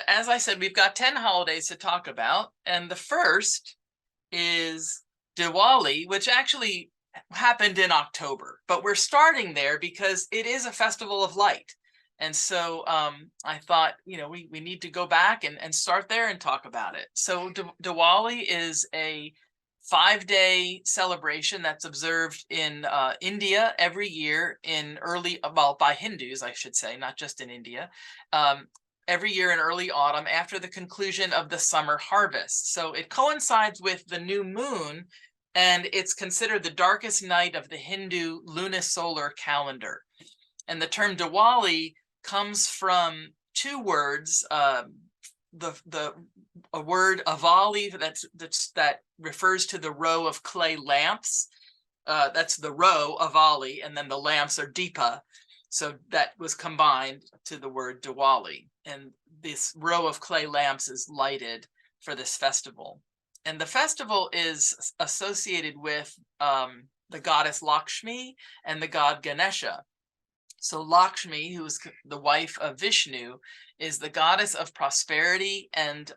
As I said, we've got 10 holidays to talk about, and the first is Diwali, which actually happened in October, but we're starting there because it is a festival of light. And so I thought, we need to go back and start there and talk about it. So Diwali is a 5-day celebration that's observed in India every year by Hindus, I should say, not just in India. Every year in early autumn after the conclusion of the summer harvest. So it coincides with the new moon, and it's considered the darkest night of the Hindu lunisolar calendar. And the term Diwali comes from two words, a word avali that refers to the row of clay lamps. That's the row avali, and then the lamps are deepa. So that was combined to the word Diwali. And this row of clay lamps is lighted for this festival. And the festival is associated with the goddess Lakshmi and the god Ganesha. So Lakshmi, who is the wife of Vishnu, is the goddess of prosperity, and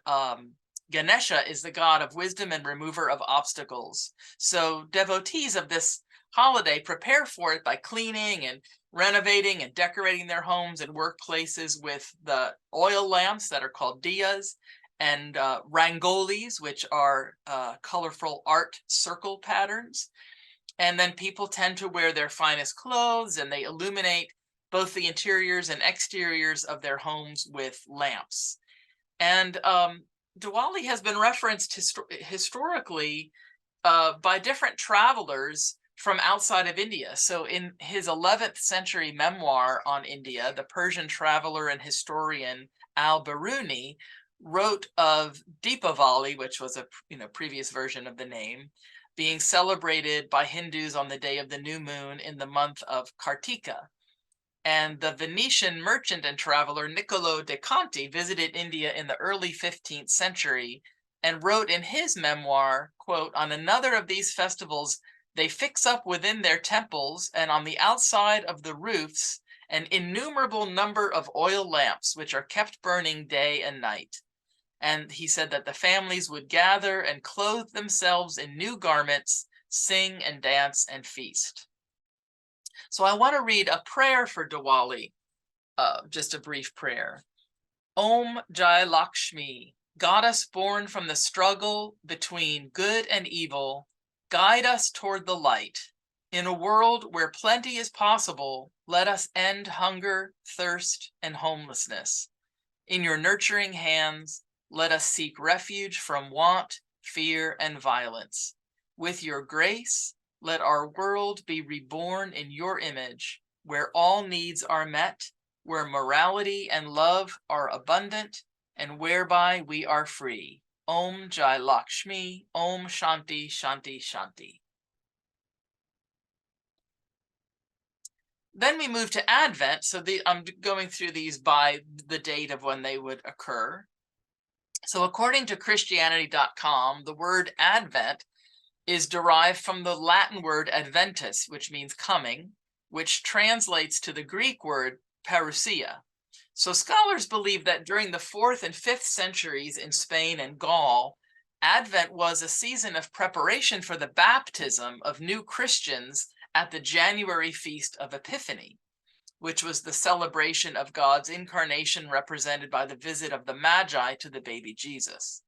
Ganesha is the god of wisdom and remover of obstacles. So devotees of this holiday prepare for it by cleaning and renovating and decorating their homes and workplaces with the oil lamps that are called diyas, and rangolis, which are colorful art circle patterns. And then people tend to wear their finest clothes, and they illuminate both the interiors and exteriors of their homes with lamps. And Diwali has been referenced historically by different travelers from outside of India. So in his 11th century memoir on India, the Persian traveler and historian al-Biruni wrote of Deepavali, which was a previous version of the name, being celebrated by Hindus on the day of the new moon in the month of Kartika. And the Venetian merchant and traveler Niccolo de Conti visited India in the early 15th century and wrote in his memoir, quote, "On another of these festivals, they fix up within their temples and on the outside of the roofs an innumerable number of oil lamps, which are kept burning day and night." And he said that the families would gather and clothe themselves in new garments, sing and dance and feast. So I want to read a prayer for Diwali, just a brief prayer. Om Jai Lakshmi, goddess born from the struggle between good and evil, guide us toward the light. In a world where plenty is possible, let us end hunger, thirst, and homelessness. In your nurturing hands, let us seek refuge from want, fear, and violence. With your grace, let our world be reborn in your image, where all needs are met, where morality and love are abundant, and whereby we are free. Om Jai Lakshmi, Om Shanti, Shanti, Shanti. Then we move to Advent. So I'm going through these by the date of when they would occur. So according to Christianity.com, the word Advent is derived from the Latin word adventus, which means coming, which translates to the Greek word parousia. So scholars believe that during the 4th and 5th centuries in Spain and Gaul, Advent was a season of preparation for the baptism of new Christians at the January feast of Epiphany, which was the celebration of God's incarnation represented by the visit of the Magi to the baby Jesus,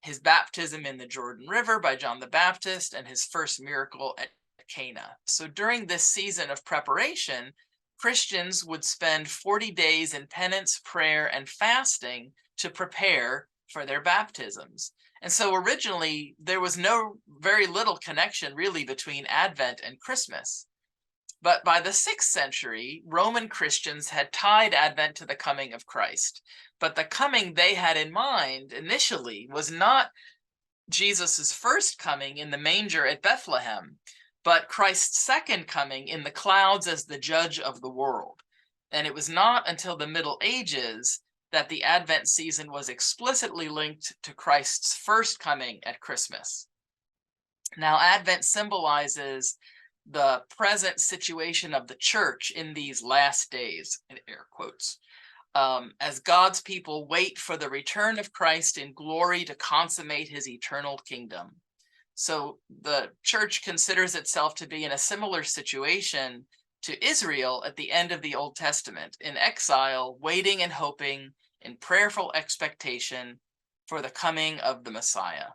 his baptism in the Jordan River by John the Baptist, and his first miracle at Cana. So during this season of preparation, Christians would spend 40 days in penance, prayer, and fasting to prepare for their baptisms. And so originally, there was very little connection really between Advent and Christmas. But by the 6th century, Roman Christians had tied Advent to the coming of Christ. But the coming they had in mind initially was not Jesus's first coming in the manger at Bethlehem, but Christ's second coming in the clouds as the judge of the world. And it was not until the Middle Ages that the Advent season was explicitly linked to Christ's first coming at Christmas. Now, Advent symbolizes the present situation of the church in these last days, in air quotes. as God's people wait for the return of Christ in glory to consummate his eternal kingdom. So the church considers itself to be in a similar situation to Israel at the end of the Old Testament, in exile, waiting and hoping in prayerful expectation for the coming of the Messiah.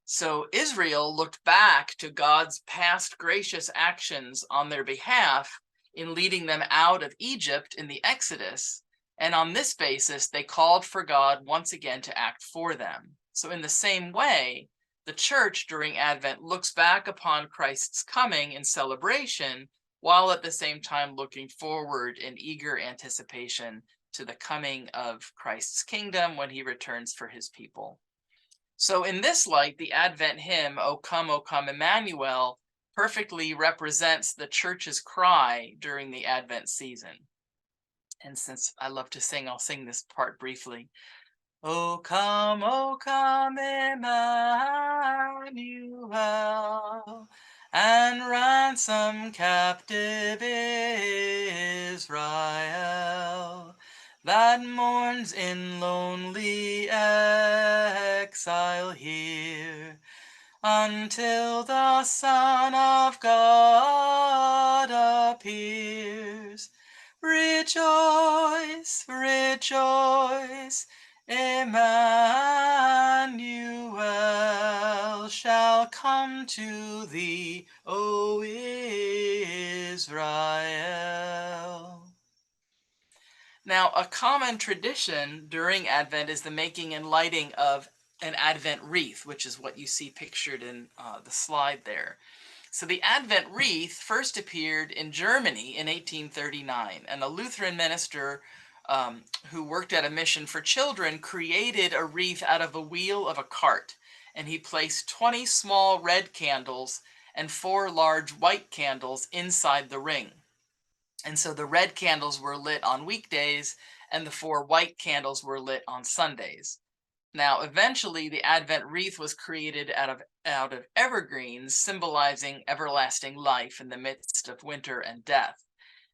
So Israel looked back to God's past gracious actions on their behalf in leading them out of Egypt in the Exodus. And on this basis, they called for God once again to act for them. So in the same way, the church during Advent looks back upon Christ's coming in celebration, while at the same time looking forward in eager anticipation to the coming of Christ's kingdom when he returns for his people. So in this light, the Advent hymn, O come, Emmanuel, perfectly represents the church's cry during the Advent season. And since I love to sing, I'll sing this part briefly. O come, Emmanuel, and ransom captive Israel, that mourns in lonely exile here, until the Son of God appears. Rejoice, rejoice, Emmanuel shall come to thee, O Israel. Now, a common tradition during Advent is the making and lighting of an Advent wreath, which is what you see pictured in the slide there. So the Advent wreath first appeared in Germany in 1839, and a Lutheran minister who worked at a mission for children created a wreath out of a wheel of a cart, and he placed 20 small red candles and 4 large white candles inside the ring. And so the red candles were lit on weekdays and the 4 white candles were lit on Sundays. Now, eventually, the Advent wreath was created out of evergreens, symbolizing everlasting life in the midst of winter and death.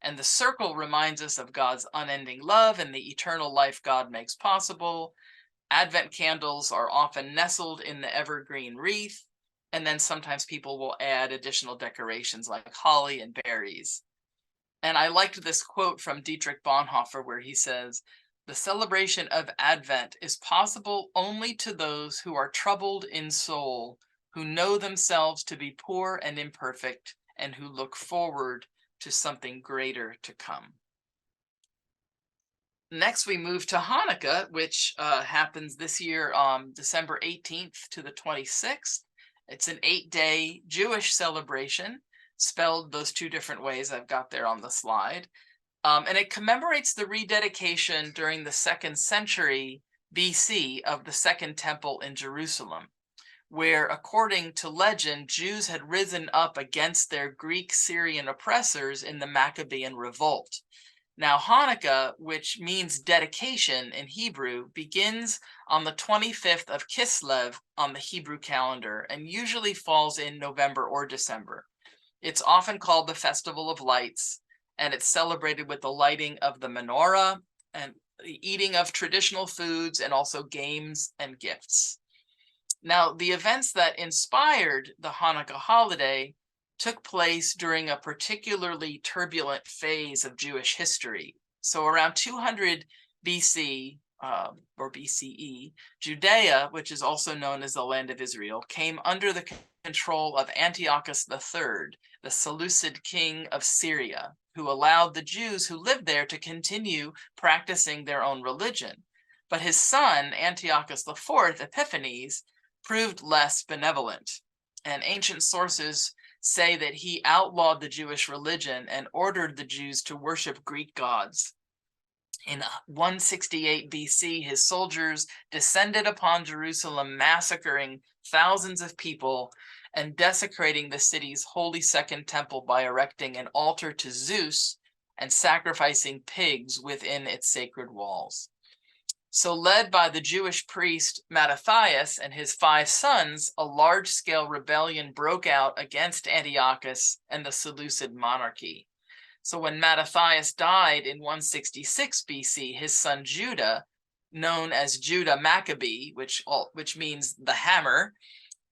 And the circle reminds us of God's unending love and the eternal life God makes possible. Advent candles are often nestled in the evergreen wreath, and then sometimes people will add additional decorations like holly and berries. And I liked this quote from Dietrich Bonhoeffer where he says, "The celebration of Advent is possible only to those who are troubled in soul, who know themselves to be poor and imperfect, and who look forward to something greater to come." Next, we move to Hanukkah, which happens this year on December 18th to the 26th. It's an 8-day Jewish celebration, spelled those 2 different ways I've got there on the slide. And it commemorates the rededication during the 2nd century BC of the Second Temple in Jerusalem, where, according to legend, Jews had risen up against their Greek-Syrian oppressors in the Maccabean revolt. Now, Hanukkah, which means dedication in Hebrew, begins on the 25th of Kislev on the Hebrew calendar and usually falls in November or December. It's often called the Festival of Lights, and it's celebrated with the lighting of the menorah and the eating of traditional foods and also games and gifts. Now, the events that inspired the Hanukkah holiday took place during a particularly turbulent phase of Jewish history. So around 200 BC or BCE, Judea, which is also known as the land of Israel, came under the control of Antiochus III, the Seleucid king of Syria, who allowed the Jews who lived there to continue practicing their own religion. But his son, Antiochus IV, Epiphanes, proved less benevolent. And ancient sources say that he outlawed the Jewish religion and ordered the Jews to worship Greek gods. In 168 BC, his soldiers descended upon Jerusalem, massacring thousands of people and desecrating the city's holy Second Temple by erecting an altar to Zeus and sacrificing pigs within its sacred walls. So, led by the Jewish priest Mattathias and his 5 sons, a large-scale rebellion broke out against Antiochus and the Seleucid monarchy. So when Mattathias died in 166 BC, his son Judah, known as Judah Maccabee, which means the hammer,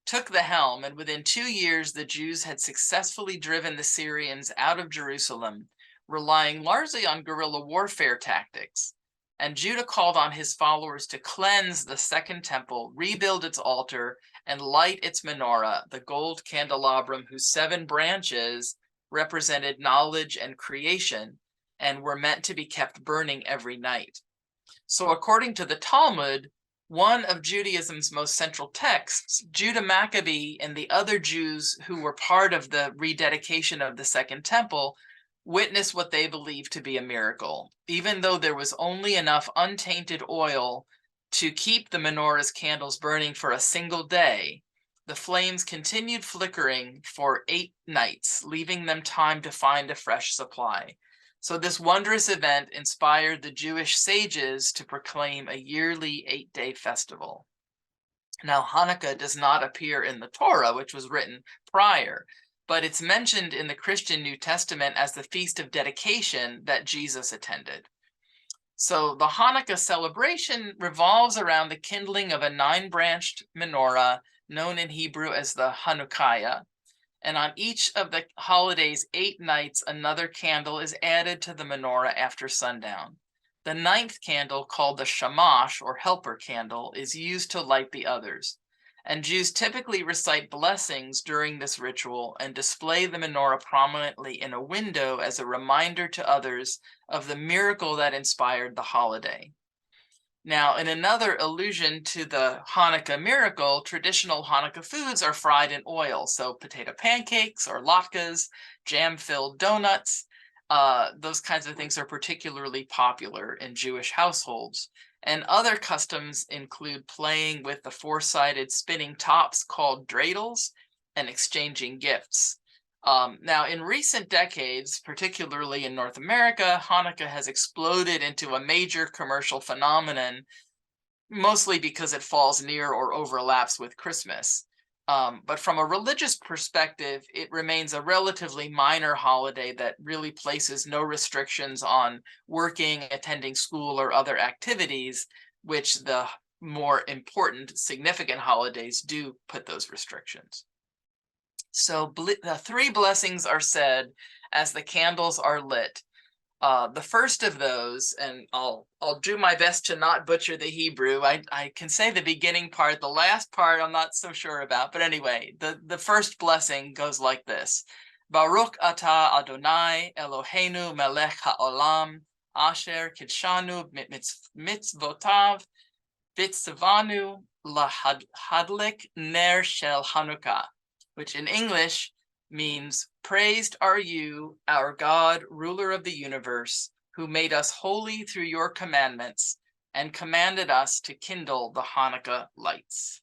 took the helm, and within 2 years, the Jews had successfully driven the Syrians out of Jerusalem, relying largely on guerrilla warfare tactics. And Judah called on his followers to cleanse the Second Temple, rebuild its altar, and light its menorah, the gold candelabrum whose 7 branches represented knowledge and creation and were meant to be kept burning every night. So according to the Talmud, one of Judaism's most central texts, Judah Maccabee and the other Jews who were part of the rededication of the Second Temple witnessed what they believed to be a miracle. Even though there was only enough untainted oil to keep the menorah's candles burning for a single day, the flames continued flickering for 8 nights, leaving them time to find a fresh supply. So this wondrous event inspired the Jewish sages to proclaim a yearly 8-day festival. Now, Hanukkah does not appear in the Torah, which was written prior, but it's mentioned in the Christian New Testament as the feast of dedication that Jesus attended. So the Hanukkah celebration revolves around the kindling of a 9-branched menorah, known in Hebrew as the Hanukkah. And on each of the holiday's 8 nights, another candle is added to the menorah after sundown. The 9th candle, called the shamash, or helper candle, is used to light the others. And Jews typically recite blessings during this ritual and display the menorah prominently in a window as a reminder to others of the miracle that inspired the holiday. Now, in another allusion to the Hanukkah miracle, traditional Hanukkah foods are fried in oil. So potato pancakes or latkes, jam-filled donuts, those kinds of things are particularly popular in Jewish households. And other customs include playing with the 4-sided spinning tops called dreidels and exchanging gifts. Now, in recent decades, particularly in North America, Hanukkah has exploded into a major commercial phenomenon, mostly because it falls near or overlaps with Christmas. But from a religious perspective, it remains a relatively minor holiday that really places no restrictions on working, attending school, or other activities, which the more important, significant holidays do put those restrictions. So the 3 blessings are said as the candles are lit. The first of those, and I'll do my best to not butcher the Hebrew. I can say the beginning part. The last part I'm not so sure about. But anyway, the first blessing goes like this. Baruch atah Adonai Eloheinu melech haolam asher kidshanu mitzvotav vitzavanu lahadlik ner shel Hanukkah, which in English means, praised are you, our God, ruler of the universe, who made us holy through your commandments and commanded us to kindle the Hanukkah lights.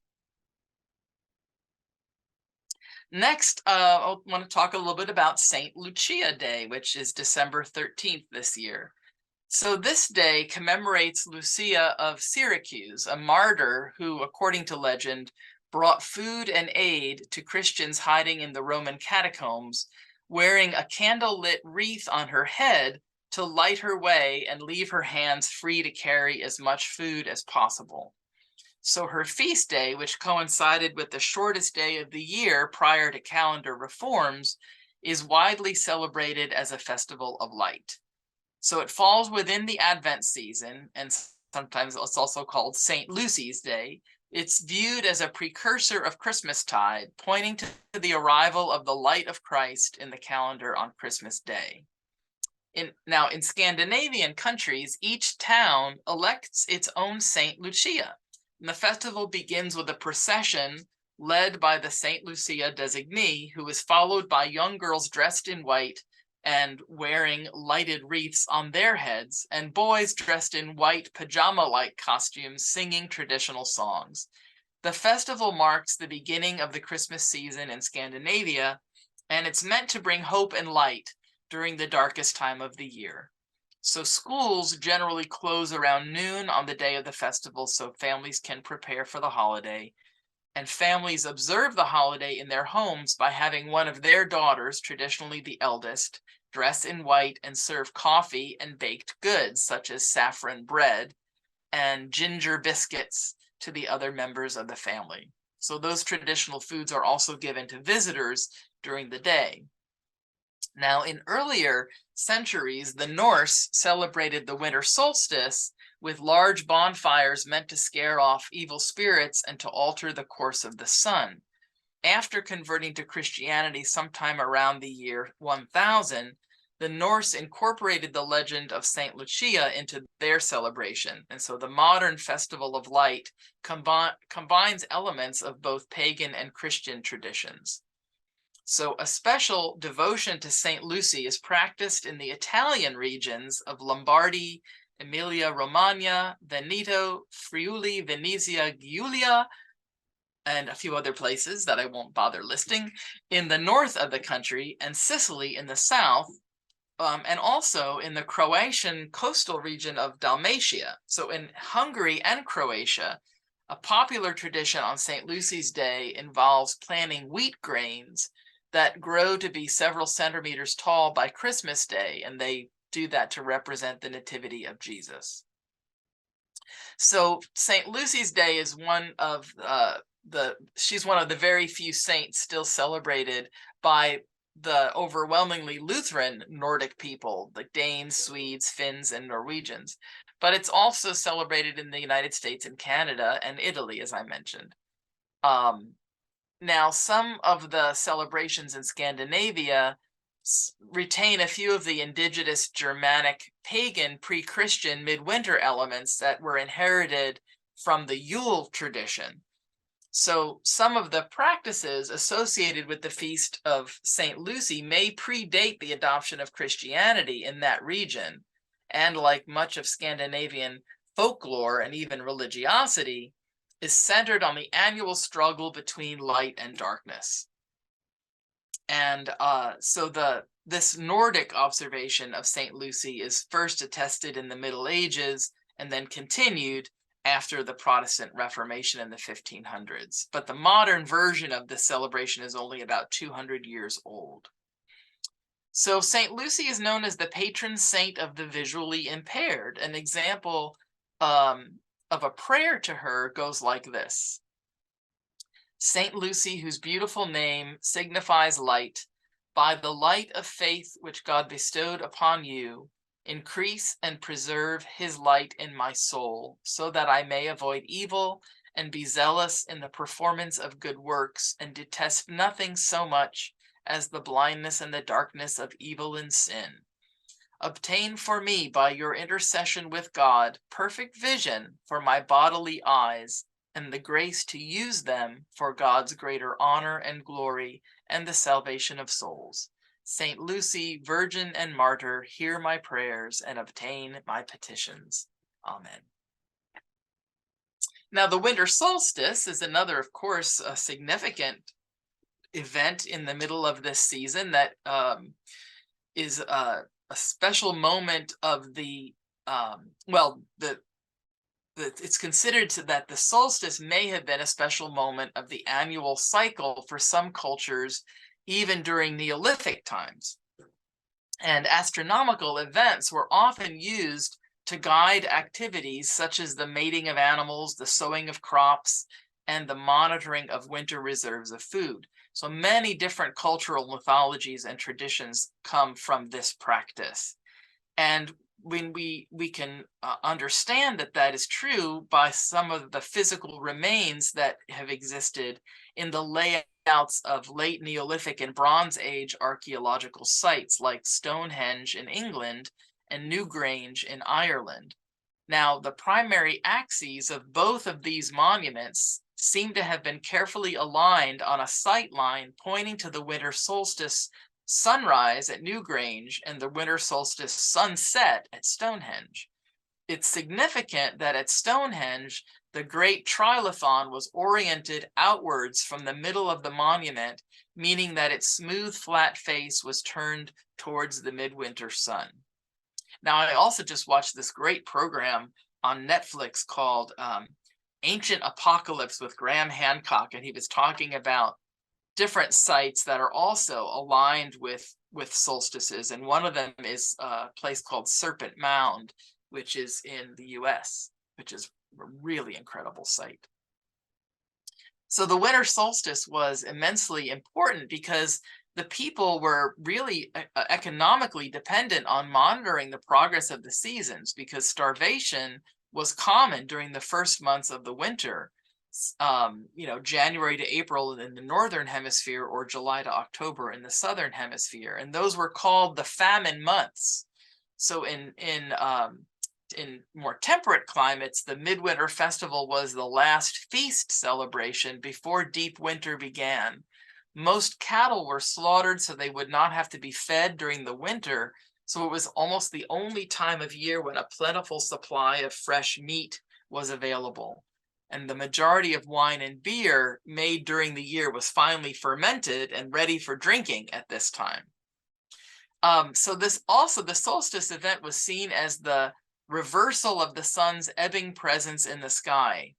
Next, I want to talk a little bit about Saint Lucia Day, which is December 13th this year. So this day commemorates Lucia of Syracuse, a martyr who, according to legend, brought food and aid to Christians hiding in the Roman catacombs, wearing a candle-lit wreath on her head to light her way and leave her hands free to carry as much food as possible. So her feast day, which coincided with the shortest day of the year prior to calendar reforms, is widely celebrated as a festival of light. So it falls within the Advent season, and sometimes it's also called St. Lucy's Day. It's viewed as a precursor of Christmastide, pointing to the arrival of the light of Christ in the calendar on Christmas Day. Now, in Scandinavian countries, each town elects its own Saint Lucia. And the festival begins with a procession led by the Saint Lucia designee, who is followed by young girls dressed in white and wearing lighted wreaths on their heads, and boys dressed in white pajama-like costumes singing traditional songs. The festival marks the beginning of the Christmas season in Scandinavia, and it's meant to bring hope and light during the darkest time of the year. So schools generally close around noon on the day of the festival so families can prepare for the holiday. And families observe the holiday in their homes by having one of their daughters, traditionally the eldest, dress in white, and serve coffee and baked goods, such as saffron bread and ginger biscuits, to the other members of the family. So those traditional foods are also given to visitors during the day. Now, in earlier centuries, the Norse celebrated the winter solstice with large bonfires meant to scare off evil spirits and to alter the course of the sun. After converting to Christianity sometime around the year 1000, the Norse incorporated the legend of Saint Lucia into their celebration. And so the modern Festival of Light combines elements of both pagan and Christian traditions. So a special devotion to Saint Lucy is practiced in the Italian regions of Lombardy, Emilia-Romagna, Veneto, Friuli, Venezia, Giulia, and a few other places that I won't bother listing, in the north of the country, and Sicily in the south, and also in the Croatian coastal region of Dalmatia. So in Hungary and Croatia, a popular tradition on St. Lucy's Day involves planting wheat grains that grow to be several centimeters tall by Christmas Day, and they do that to represent the nativity of Jesus. So St. Lucy's Day is one of she's one of the very few saints still celebrated by the overwhelmingly Lutheran Nordic people, the Danes, Swedes, Finns, and Norwegians. But it's also celebrated in the United States and Canada and Italy, as I mentioned. Now, some of the celebrations in Scandinavia retain a few of the indigenous Germanic, pagan, pre-Christian midwinter elements that were inherited from the Yule tradition. So some of the practices associated with the feast of St. Lucy may predate the adoption of Christianity in that region. And like much of Scandinavian folklore and even religiosity, is centered on the annual struggle between light and darkness. And so this Nordic observation of St. Lucy is first attested in the Middle Ages and then continued after the Protestant Reformation in the 1500s. But the modern version of this celebration is only about 200 years old. So St. Lucy is known as the patron saint of the visually impaired. An example of a prayer to her goes like this. Saint Lucy, whose beautiful name signifies light, by the light of faith which God bestowed upon you, increase and preserve his light in my soul, so that I may avoid evil and be zealous in the performance of good works, and detest nothing so much as the blindness and the darkness of evil and sin. Obtain for me, by your intercession with God, perfect vision for my bodily eyes, and the grace to use them for God's greater honor and glory and the salvation of souls. Saint Lucy, Virgin and Martyr, hear my prayers and obtain my petitions. Amen. Now, the winter solstice is another, of course, a significant event in the middle of this season that is a special moment of the, it's considered that the solstice may have been a special moment of the annual cycle for some cultures, even during Neolithic times. And astronomical events were often used to guide activities such as the mating of animals, the sowing of crops, and the monitoring of winter reserves of food. So many different cultural mythologies and traditions come from this practice. And when we can understand that that is true by some of the physical remains that have existed in the layouts of late Neolithic and Bronze Age archaeological sites like Stonehenge in England and Newgrange in Ireland. Now, the primary axes of both of these monuments seem to have been carefully aligned on a sight line pointing to the winter solstice sunrise at Newgrange and the winter solstice sunset at Stonehenge. It's significant that at Stonehenge, the great trilithon was oriented outwards from the middle of the monument, meaning that its smooth, flat face was turned towards the midwinter sun. Now, I also just watched this great program on Netflix called Ancient Apocalypse with Graham Hancock, and he was talking about different sites that are also aligned with solstices, and one of them is a place called Serpent Mound, which is in the US, which is a really incredible site. So the winter solstice was immensely important because the people were really economically dependent on monitoring the progress of the seasons, because starvation was common during the first months of the winter, January to April in the northern hemisphere, or July to October in the southern hemisphere, and those were called the famine months. So in more temperate climates, the midwinter festival was the last feast celebration before deep winter began. Most cattle were slaughtered so they would not have to be fed during the winter, so it was almost the only time of year when a plentiful supply of fresh meat was available. And the majority of wine and beer made during the year was finally fermented and ready for drinking at this time. So this also, the solstice event was seen as the reversal of the sun's ebbing presence in the sky.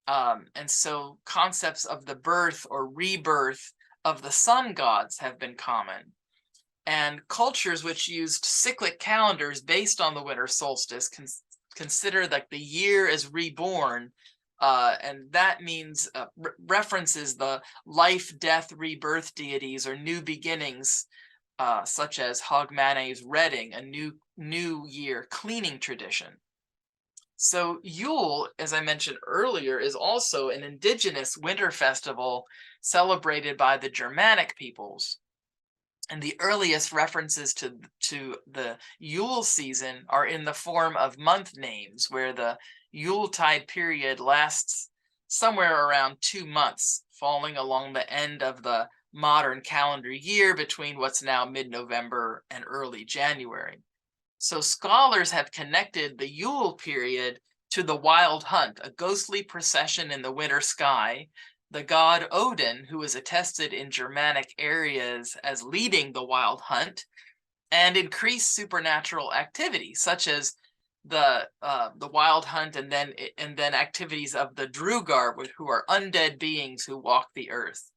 And so concepts of the birth or rebirth of the sun gods have been common. And cultures which used cyclic calendars based on the winter solstice consider that the year is reborn, and that means references the life, death, rebirth deities or new beginnings, such as Hogmanay's Redding, a new year cleaning tradition. So Yule, as I mentioned earlier, is also an indigenous winter festival celebrated by the Germanic peoples. And the earliest references to the Yule season are in the form of month names, where the Yuletide period lasts somewhere around 2 months, falling along the end of the modern calendar year between what's now mid-November and early January. So scholars have connected the Yule period to the wild hunt, a ghostly procession in the winter sky. The god Odin, who is attested in Germanic areas as leading the wild hunt, and increased supernatural activity, such as the wild hunt, and then activities of the Drugar, who are undead beings who walk the earth.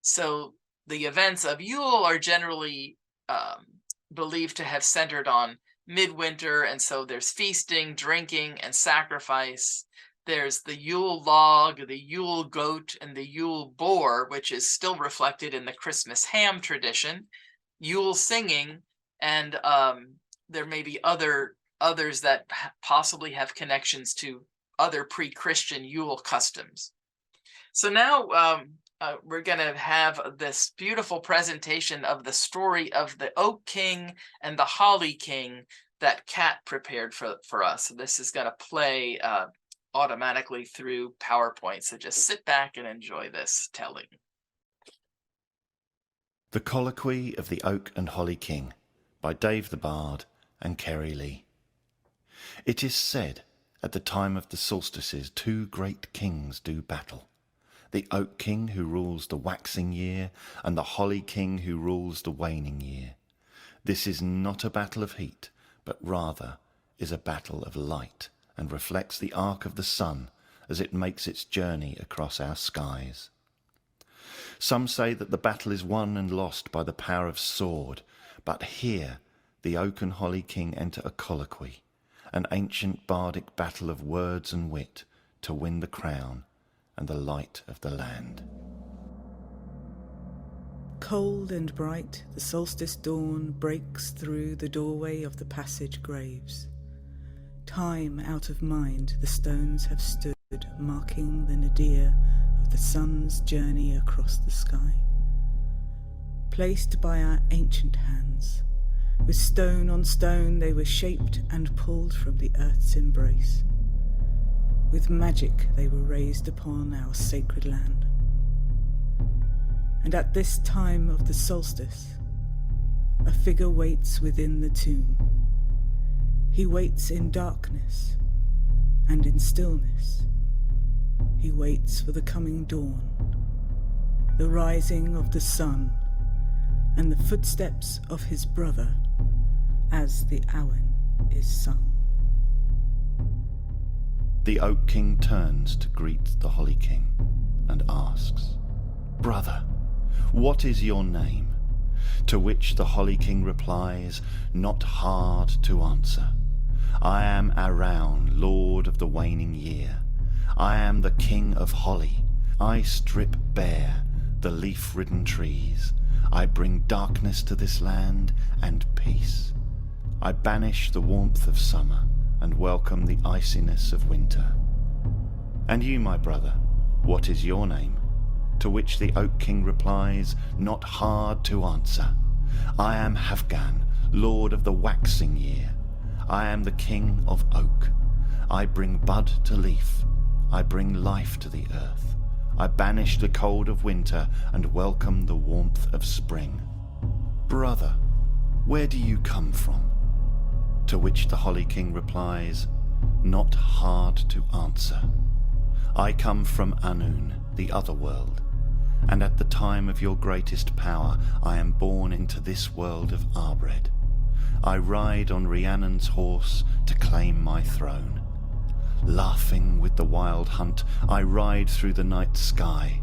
So the events of Yule are generally believed to have centered on midwinter, and so there's feasting, drinking, and sacrifice. There's the Yule log, the Yule goat, and the Yule boar, which is still reflected in the Christmas ham tradition, Yule singing, and there may be others that possibly have connections to other pre-Christian Yule customs. So now we're going to have this beautiful presentation of the story of the Oak King and the Holly King that Kat prepared for us. So this is going to play automatically through PowerPoint. So just sit back and enjoy this telling. The Colloquy of the Oak and Holly King by Dave the Bard and Kerry Lee. It is said, at the time of the solstices, 2 great kings do battle. The Oak King who rules the waxing year, and the Holly King who rules the waning year. This is not a battle of heat, but rather is a battle of light, and reflects the arc of the sun as it makes its journey across our skies. Some say that the battle is won and lost by the power of sword, but here the Oak and Holly King enter a colloquy, an ancient bardic battle of words and wit, to win the crown and the light of the land. Cold and bright, the solstice dawn breaks through the doorway of the passage graves. Time out of mind, the stones have stood, marking the nadir of the sun's journey across the sky. Placed by our ancient hands, with stone on stone they were shaped and pulled from the earth's embrace. With magic they were raised upon our sacred land. And at this time of the solstice, a figure waits within the tomb. He waits in darkness and in stillness. He waits for the coming dawn, the rising of the sun, and the footsteps of his brother as the awen is sung. The Oak King turns to greet the Holly King and asks, "Brother, what is your name? To which the Holly King replies, not hard to answer. I am Around, Lord of the waning year. I am the King of Holly. I strip bare the leaf-ridden trees. I bring darkness to this land and peace. I banish the warmth of summer and welcome the iciness of winter. And you, my brother, what is your name? To which the Oak King replies, not hard to answer. I am Havgan, Lord of the waxing year. I am the King of Oak. I bring bud to leaf. I bring life to the earth. I banish the cold of winter and welcome the warmth of spring. Brother, where do you come from? To which the Holly King replies, not hard to answer. I come from Anun, the other world, and at the time of your greatest power I am born into this world of Arbred. I ride on Rhiannon's horse to claim my throne. Laughing with the wild hunt, I ride through the night sky.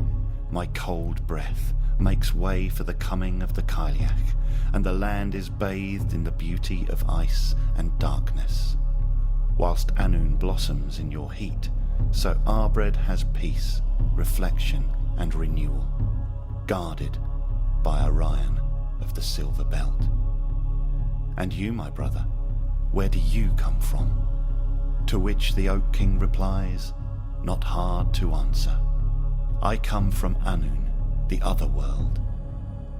My cold breath makes way for the coming of the Kyliak, and the land is bathed in the beauty of ice and darkness. Whilst Anun blossoms in your heat, so Arbred has peace, reflection, and renewal, guarded by Orion of the Silver Belt. And you, my brother, where do you come from? To which the Oak King replies, not hard to answer. I come from Anun, the other world,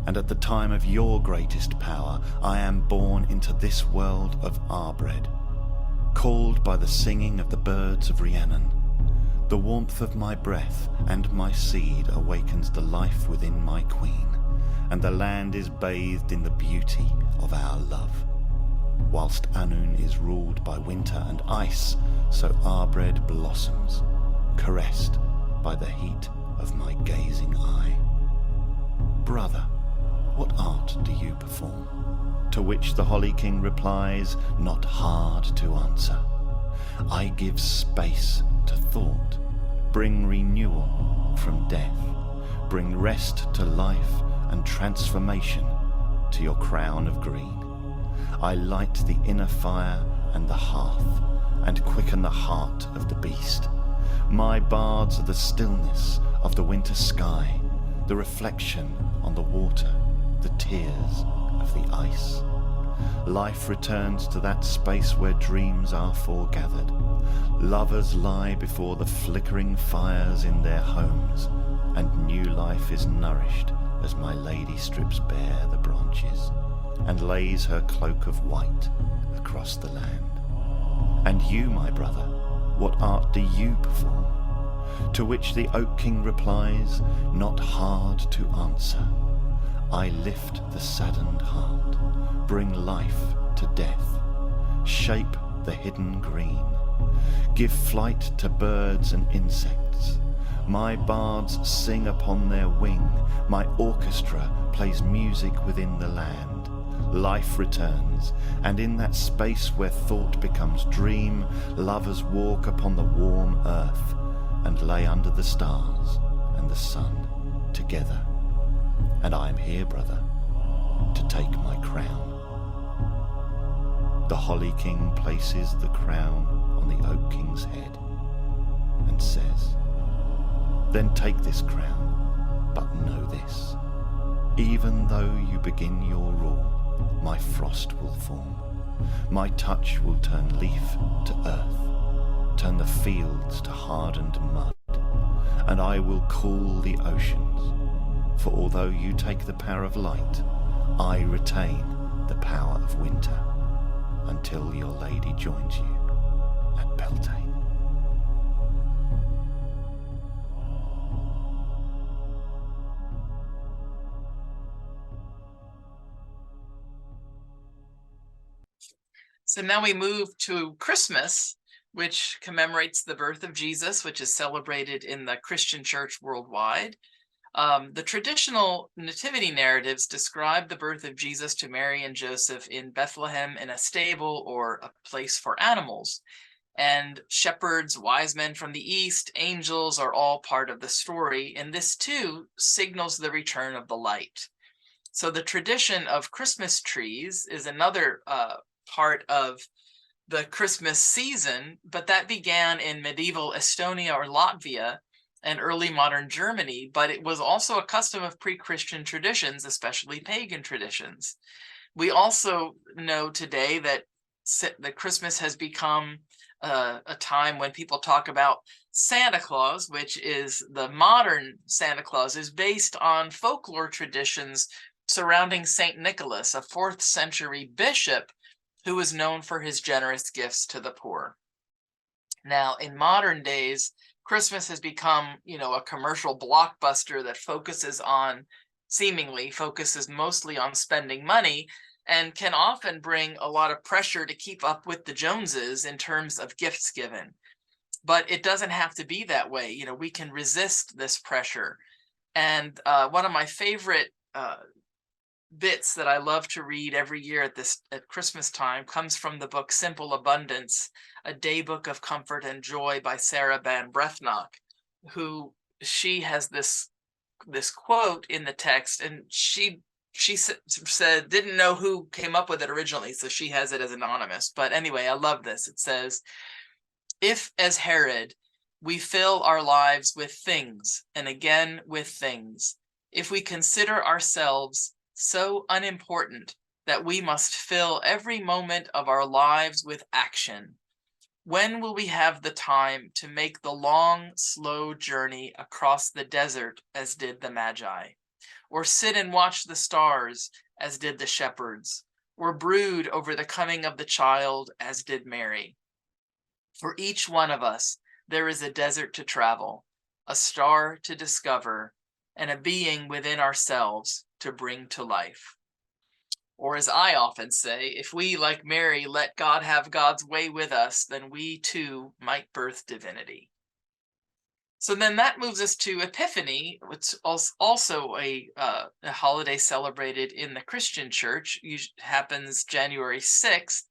and at the time of your greatest power I am born into this world of Arbred, called by the singing of the birds of Rhiannon. The warmth of my breath and my seed awakens the life within my queen, and the land is bathed in the beauty of our love. Whilst Anun is ruled by winter and ice, so Arbred blossoms, caressed by the heat of my gazing eye. Brother, what art do you perform? To which the Holly King replies, not hard to answer. I give space to thought, bring renewal from death, bring rest to life and transformation to your crown of green. I light the inner fire and the hearth, and quicken the heart of the beast. My bards are the stillness of the winter sky, the reflection on the water, the tears of the ice. Life returns to that space where dreams are foregathered. Lovers lie before the flickering fires in their homes, and new life is nourished as my lady strips bare the branches and lays her cloak of white across the land. And you, my brother, what art do you perform? To which the Oak King replies, not hard to answer. I lift the saddened heart, bring life to death, shape the hidden green, give flight to birds and insects. My bards sing upon their wing, my orchestra plays music within the land. Life returns, and in that space where thought becomes dream, lovers walk upon the warm earth and lay under the stars and the sun together. And I am here, brother, to take my crown. The Holly King places the crown on the Oak King's head and says, then take this crown, but know this, even though you begin your rule, my frost will form, my touch will turn leaf to earth, turn the fields to hardened mud, and I will cool the oceans. For although you take the power of light, I retain the power of winter, until your lady joins you at Beltane. So now we move to Christmas, which commemorates the birth of Jesus, which is celebrated in the Christian church worldwide. The traditional nativity narratives describe the birth of Jesus to Mary and Joseph in Bethlehem in a stable or a place for animals. And shepherds, wise men from the east, angels are all part of the story. And this too signals the return of the light. So the tradition of Christmas trees is another part of the Christmas season, but that began in medieval Estonia or Latvia and early modern Germany, but it was also a custom of pre-Christian traditions, especially pagan traditions. We also know today that Christmas has become a time when people talk about Santa Claus, which is the modern Santa Claus, is based on folklore traditions surrounding Saint Nicholas, a 4th century bishop who was known for his generous gifts to the poor. Now, in modern days, Christmas has become, a commercial blockbuster that seemingly focuses mostly on spending money, and can often bring a lot of pressure to keep up with the Joneses in terms of gifts given. But it doesn't have to be that way. We can resist this pressure. And one of my favorite bits that I love to read every year at Christmas time comes from the book Simple Abundance, a day book of comfort and joy by Sarah Van Brethnock, she has this quote in the text, and she said didn't know who came up with it originally, so she has it as anonymous. But anyway, I love this. It says, "If, as Herod, we fill our lives with things and again with things, if we consider ourselves so unimportant that we must fill every moment of our lives with action, when will we have the time to make the long, slow journey across the desert as did the Magi, or sit and watch the stars as did the shepherds, or brood over the coming of the child as did Mary? For each one of us, there is a desert to travel, a star to discover, and a being within ourselves to bring to life." Or as I often say, if we, like Mary, let God have God's way with us, then we too might birth divinity. So then that moves us to Epiphany, which is also a holiday celebrated in the Christian church. It happens January 6th.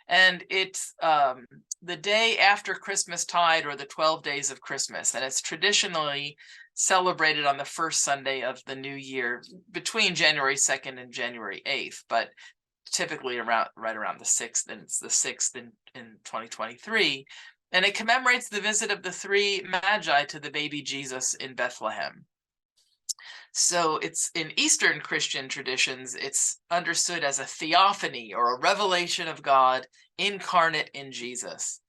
And it's the day after Christmastide, or the 12 days of Christmas. And it's traditionally celebrated on the first Sunday of the new year, between January 2nd and January 8th, but typically right around the 6th, and it's the 6th in 2023. And it commemorates the visit of the 3 Magi to the baby Jesus in Bethlehem. So it's in Eastern Christian traditions, it's understood as a theophany, or a revelation of God incarnate in Jesus.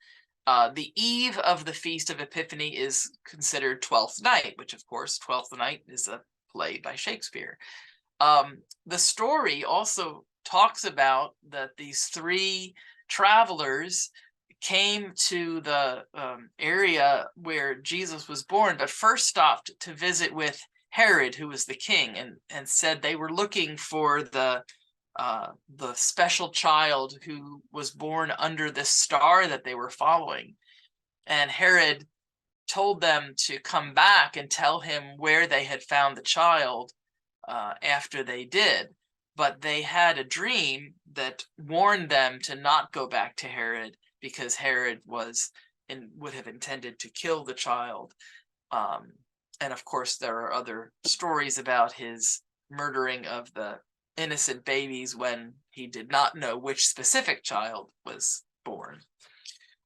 The eve of the Feast of Epiphany is considered Twelfth Night, which of course, Twelfth Night is a play by Shakespeare. The story also talks about that these 3 travelers came to the area where Jesus was born, but first stopped to visit with Herod, who was the king, and said they were looking for the special child who was born under this star that they were following. And Herod told them to come back and tell him where they had found the child after they did. But they had a dream that warned them to not go back to Herod, because Herod would have intended to kill the child. And of course, there are other stories about his murdering of the innocent babies when he did not know which specific child was born.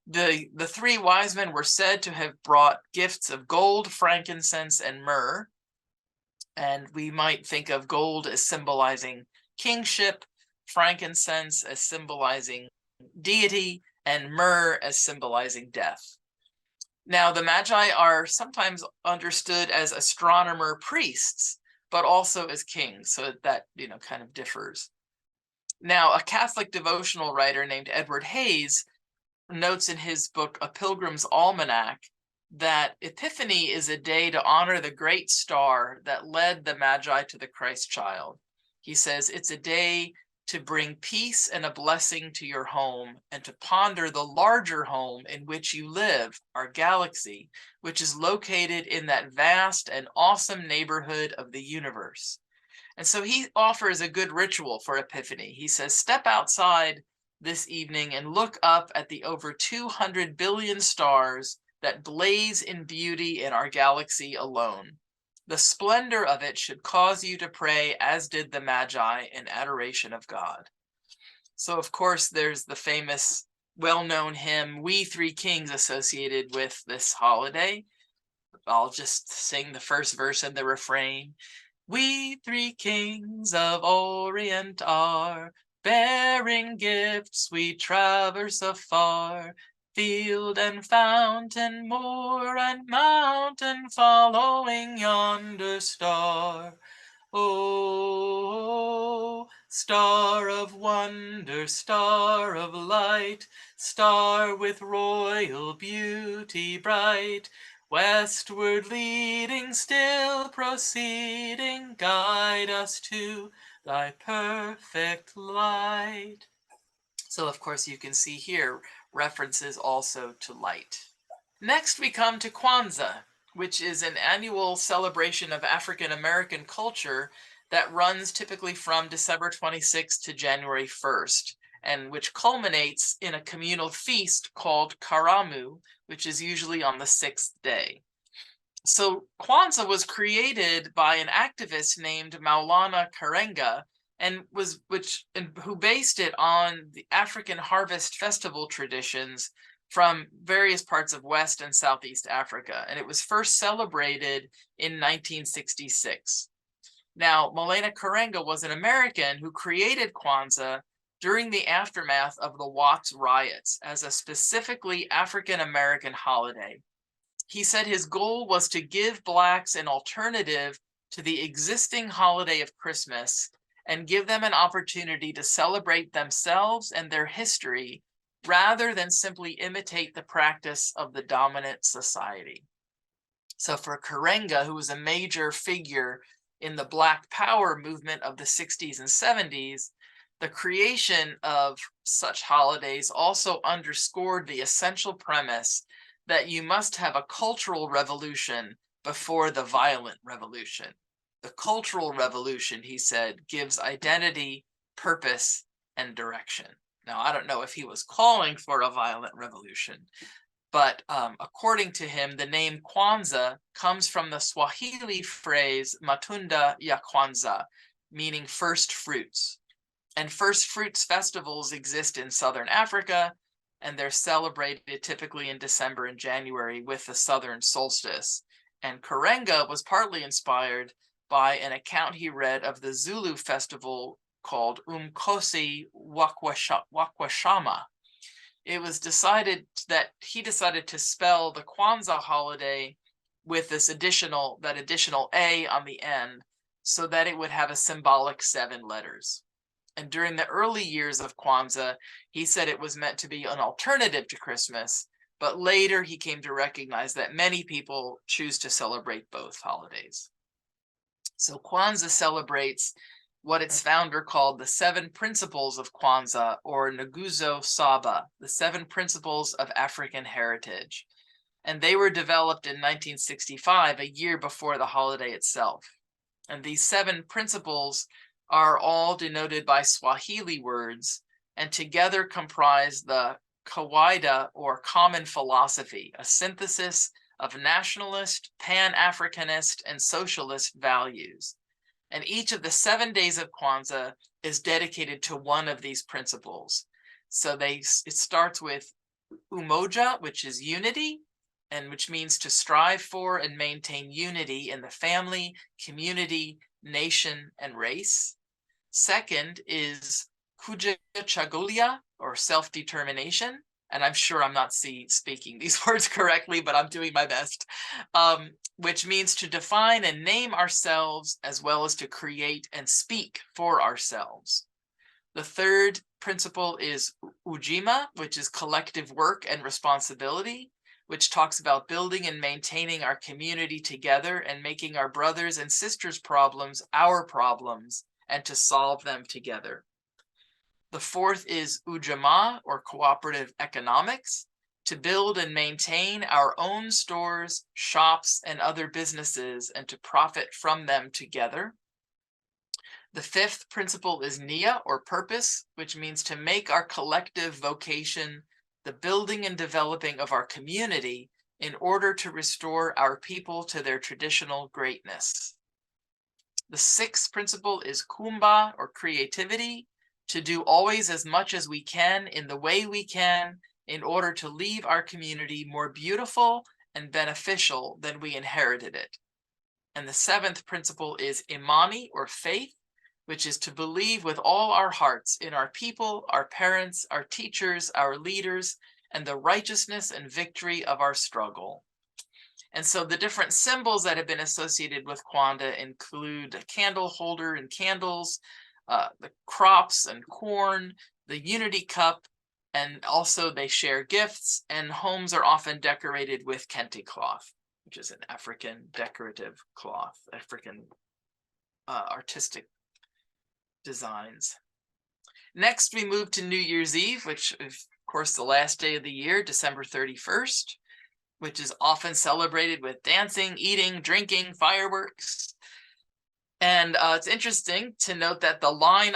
The 3 wise men were said to have brought gifts of gold, frankincense, and myrrh. And we might think of gold as symbolizing kingship, frankincense as symbolizing deity, and myrrh as symbolizing death. Now, the Magi are sometimes understood as astronomer priests, but also as kings, so that, kind of differs. Now, a Catholic devotional writer named Edward Hayes notes in his book, A Pilgrim's Almanac, that Epiphany is a day to honor the great star that led the Magi to the Christ child. He says, it's a day to bring peace and a blessing to your home, and to ponder the larger home in which you live, our galaxy, which is located in that vast and awesome neighborhood of the universe. And so he offers a good ritual for Epiphany. He says, step outside this evening and look up at the over 200 billion stars that blaze in beauty in our galaxy alone. The splendor of it should cause you to pray, as did the Magi, in adoration of God. So, of course, there's the famous, well-known hymn, We Three Kings, associated with this holiday. I'll just sing the first verse and the refrain. We three kings of Orient are, bearing gifts we traverse afar, field and fountain, moor and mountain, following yonder star. Oh, star of wonder, star of light, star with royal beauty bright, westward leading, still proceeding, guide us to thy perfect light. So, of course, you can see here references also to light. Next, we come to Kwanzaa, which is an annual celebration of African American culture that runs typically from December 26th to January 1st, and which culminates in a communal feast called Karamu, which is usually on the 6th day. So Kwanzaa was created by an activist named Maulana Karenga, and who based it on the African harvest festival traditions from various parts of West and Southeast Africa, and it was first celebrated in 1966. Now, Maulana Karenga was an American who created Kwanzaa during the aftermath of the Watts riots as a specifically African American holiday. He said his goal was to give Blacks an alternative to the existing holiday of Christmas and give them an opportunity to celebrate themselves and their history rather than simply imitate the practice of the dominant society. So for Karenga, who was a major figure in the Black Power movement of the 60s and 70s, the creation of such holidays also underscored the essential premise that you must have a cultural revolution before the violent revolution. The cultural revolution, he said, gives identity, purpose, and direction. Now, I don't know if he was calling for a violent revolution, but according to him, the name Kwanzaa comes from the Swahili phrase Matunda ya Kwanzaa, meaning first fruits. And first fruits festivals exist in Southern Africa, and they're celebrated typically in December and January with the Southern Solstice. And Karenga was partly inspired by an account he read of the Zulu festival called Umkosi Wakwashama. It was decided that he decided to spell the Kwanzaa holiday with this additional A on the end so that it would have a symbolic 7 letters. And during the early years of Kwanzaa, he said it was meant to be an alternative to Christmas, but later he came to recognize that many people choose to celebrate both holidays. So Kwanzaa celebrates what its founder called the 7 principles of Kwanzaa, or Nguzo Saba, the 7 principles of African heritage. And they were developed in 1965, a year before the holiday itself. And these 7 principles are all denoted by Swahili words, and together comprise the Kawaida, or common philosophy, a synthesis of nationalist, Pan-Africanist, and socialist values. And each of the 7 days of Kwanzaa is dedicated to one of these principles. So it starts with umoja, which is unity, and which means to strive for and maintain unity in the family, community, nation, and race. Second is kujachagulia, or self-determination. And I'm sure I'm not speaking these words correctly, but I'm doing my best, which means to define and name ourselves as well as to create and speak for ourselves. The third principle is ujima, which is collective work and responsibility, which talks about building and maintaining our community together and making our brothers and sisters' problems our problems and to solve them together. The fourth is ujamaa, or cooperative economics, to build and maintain our own stores, shops, and other businesses and to profit from them together. The fifth principle is Nia, or purpose, which means to make our collective vocation the building and developing of our community in order to restore our people to their traditional greatness. The sixth principle is Kumbha, or creativity, to do always as much as we can in the way we can in order to leave our community more beautiful and beneficial than we inherited it. And the seventh principle is Imani, or faith, which is to believe with all our hearts in our people, our parents, our teachers, our leaders, and the righteousness and victory of our struggle. And so the different symbols that have been associated with Kwanzaa include a candle holder and candles, the crops and corn, the unity cup, and also they share gifts, and homes are often decorated with kente cloth, which is an African decorative cloth, African artistic designs. Next, we move to New Year's Eve, which is, of course, the last day of the year, December 31st, which is often celebrated with dancing, eating, drinking, fireworks. And it's interesting to note that the line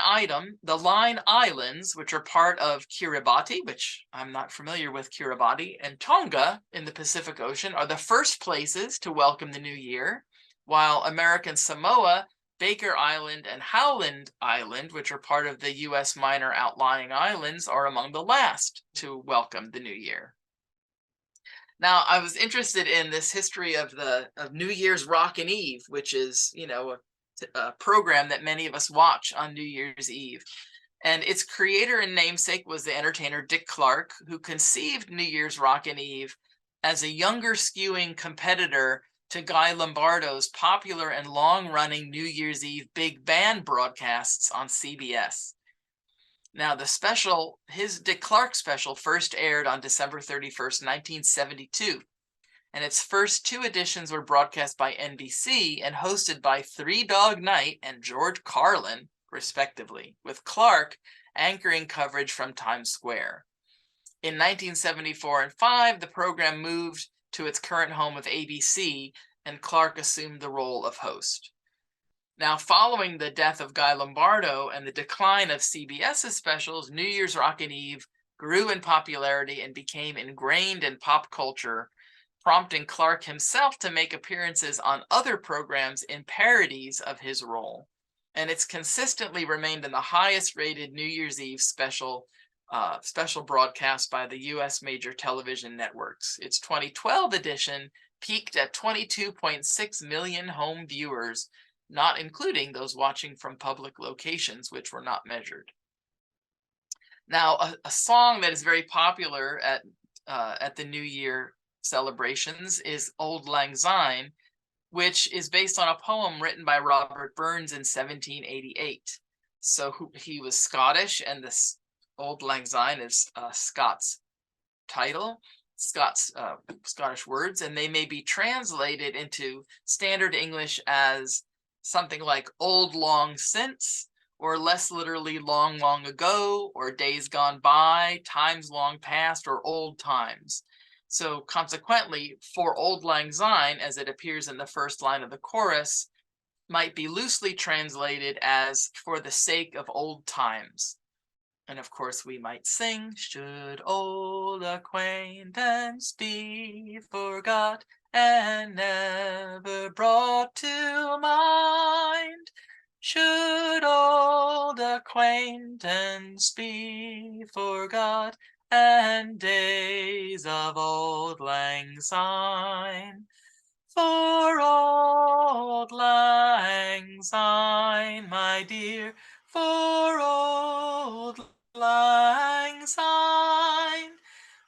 islands, which are part of Kiribati, which I'm not familiar with Kiribati, and Tonga in the Pacific Ocean are the first places to welcome the new year, while American Samoa, Baker Island, and Howland Island, which are part of the U.S. minor outlying islands, are among the last to welcome the new year. Now, I was interested in this history of New Year's Rockin' Eve, which is, you know, a program that many of us watch on New Year's Eve. And its creator and namesake was the entertainer Dick Clark, who conceived New Year's Rockin' Eve as a younger skewing competitor to Guy Lombardo's popular and long-running New Year's Eve big band broadcasts on CBS. Now, his Dick Clark special first aired on December 31st, 1972. And its first two editions were broadcast by NBC and hosted by Three Dog Night and George Carlin, respectively, with Clark anchoring coverage from Times Square. In 1974 and 5, the program moved to its current home of ABC, and Clark assumed the role of host. Now, following the death of Guy Lombardo and the decline of CBS's specials, New Year's Rockin' Eve grew in popularity and became ingrained in pop culture, prompting Clark himself to make appearances on other programs in parodies of his role. And it's consistently remained in the highest rated New Year's Eve special broadcast by the U.S. major television networks. Its 2012 edition peaked at 22.6 million home viewers, not including those watching from public locations, which were not measured. Now, a song that is very popular at the New Year celebrations is Auld Lang Syne, which is based on a poem written by Robert Burns in 1788. So he was Scottish, and this Auld Lang Syne is Scots title, Scottish words, and they may be translated into standard English as something like old long since, or less literally long, long ago, or days gone by, times long past, or old times. So consequently, for Auld Lang Syne, as it appears in the first line of the chorus, might be loosely translated as for the sake of old times. And of course, we might sing, should old acquaintance be forgot and never brought to mind? Should old acquaintance be forgot and days of Auld Lang Syne? For Auld Lang Syne, my dear, for Auld Lang Syne,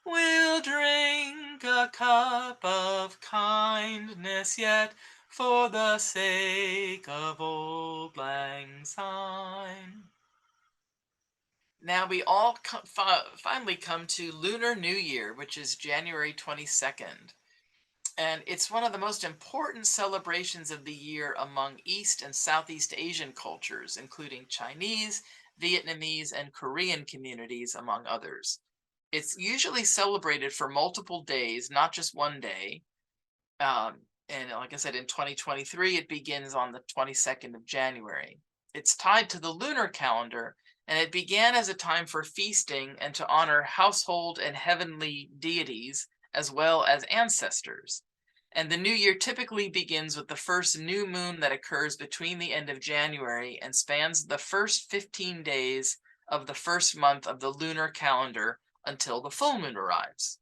we'll drink a cup of kindness yet for the sake of Auld Lang Syne. Now we all finally come to Lunar New Year, which is January 22nd. And it's one of the most important celebrations of the year among East and Southeast Asian cultures, including Chinese, Vietnamese, and Korean communities, among others. It's usually celebrated for multiple days, not just one day. And like I said, in 2023, it begins on the 22nd of January. It's tied to the lunar calendar, and it began as a time for feasting and to honor household and heavenly deities, as well as ancestors. And the new year typically begins with the first new moon that occurs between the end of January and spans the first 15 days of the first month of the lunar calendar until the full moon arrives.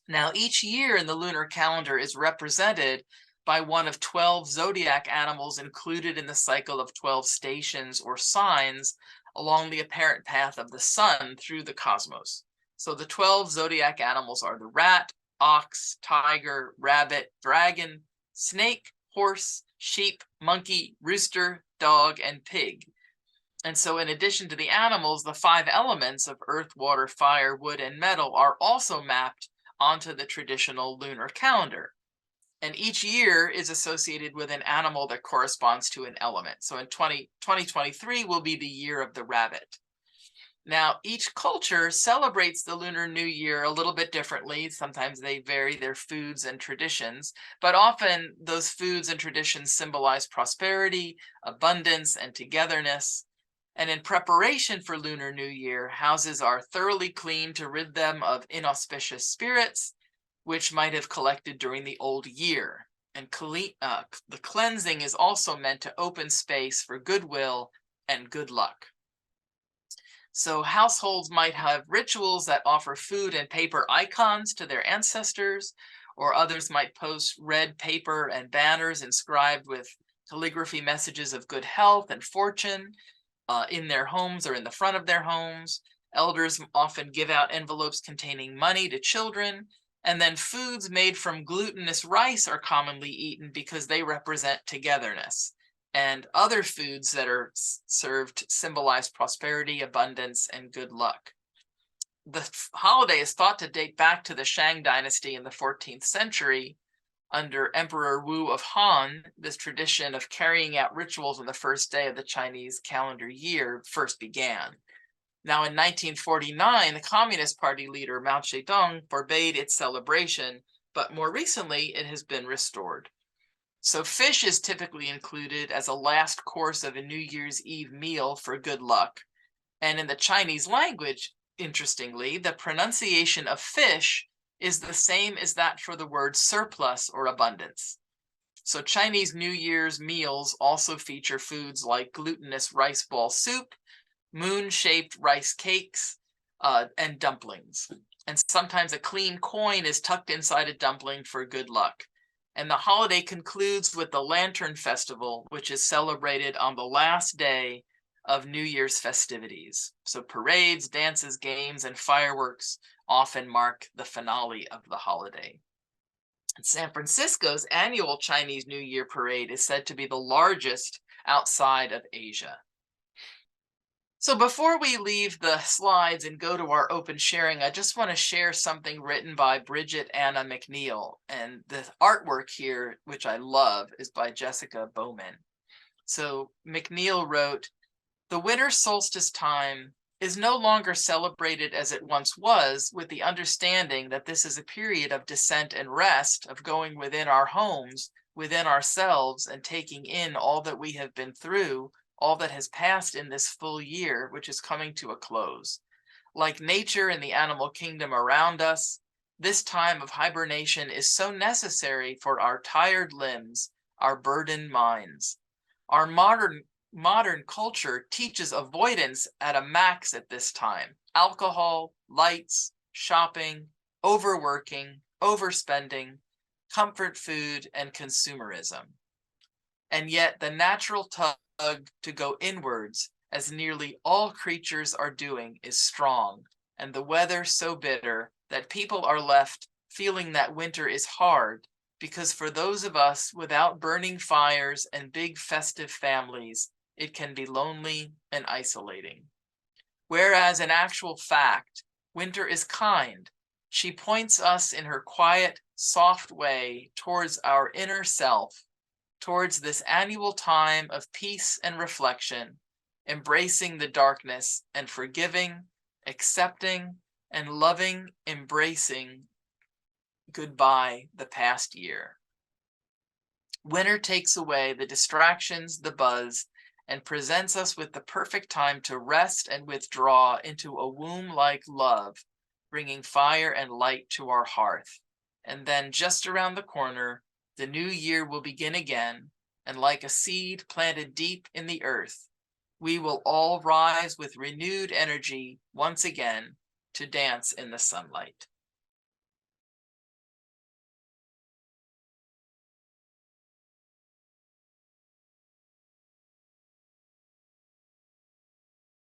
Now, each year in the lunar calendar is represented by one of 12 zodiac animals included in the cycle of 12 stations or signs along the apparent path of the sun through the cosmos. So the 12 zodiac animals are the rat, ox, tiger, rabbit, dragon, snake, horse, sheep, monkey, rooster, dog, and pig. And so in addition to the animals, the 5 elements of earth, water, fire, wood, and metal are also mapped onto the traditional lunar calendar. And each year is associated with an animal that corresponds to an element. So in 2023 will be the year of the rabbit. Now, each culture celebrates the Lunar New Year a little bit differently. Sometimes they vary their foods and traditions, but often those foods and traditions symbolize prosperity, abundance, and togetherness. And in preparation for Lunar New Year, houses are thoroughly cleaned to rid them of inauspicious spirits, which might have collected during the old year. And the cleansing is also meant to open space for goodwill and good luck. So households might have rituals that offer food and paper icons to their ancestors, or others might post red paper and banners inscribed with calligraphy messages of good health and fortune in their homes or in the front of their homes. Elders often give out envelopes containing money to children, and then foods made from glutinous rice are commonly eaten because they represent togetherness. And other foods that are served symbolize prosperity, abundance, and good luck. The holiday is thought to date back to the Shang dynasty in the 14th century. Under Emperor Wu of Han, this tradition of carrying out rituals on the first day of the Chinese calendar year first began. Now, in 1949, the Communist Party leader Mao Zedong forbade its celebration, but more recently it has been restored. So fish is typically included as a last course of a New Year's Eve meal for good luck. And in the Chinese language, interestingly, the pronunciation of fish is the same as that for the word surplus or abundance. So Chinese New Year's meals also feature foods like glutinous rice ball soup, moon-shaped rice cakes, and dumplings. And sometimes a clean coin is tucked inside a dumpling for good luck. And the holiday concludes with the Lantern Festival, which is celebrated on the last day of New Year's festivities. So parades, dances, games, and fireworks often mark the finale of the holiday. And San Francisco's annual Chinese New Year parade is said to be the largest outside of Asia. So before we leave the slides and go to our open sharing, I just want to share something written by Bridget Anna McNeil. And the artwork here, which I love, is by Jessica Bowman. So McNeil wrote, "The winter solstice time is no longer celebrated as it once was, with the understanding that this is a period of descent and rest, of going within our homes, within ourselves, and taking in all that we have been through, all that has passed in this full year, which is coming to a close. Like nature and the animal kingdom around us, this time of hibernation is so necessary for our tired limbs, our burdened minds. Our modern culture teaches avoidance at a max at this time. Alcohol, lights, shopping, overworking, overspending, comfort food, and consumerism. And yet the natural tug to go inwards, as nearly all creatures are doing, is strong, and the weather so bitter that people are left feeling that winter is hard, because for those of us without burning fires and big festive families, it can be lonely and isolating. Whereas in actual fact, winter is kind. She points us in her quiet, soft way towards our inner self, towards this annual time of peace and reflection, embracing the darkness and forgiving, accepting, and loving, embracing goodbye the past year. Winter takes away the distractions, the buzz, and presents us with the perfect time to rest and withdraw into a womb-like love, bringing fire and light to our hearth. And then just around the corner, the new year will begin again, and like a seed planted deep in the earth, we will all rise with renewed energy once again to dance in the sunlight.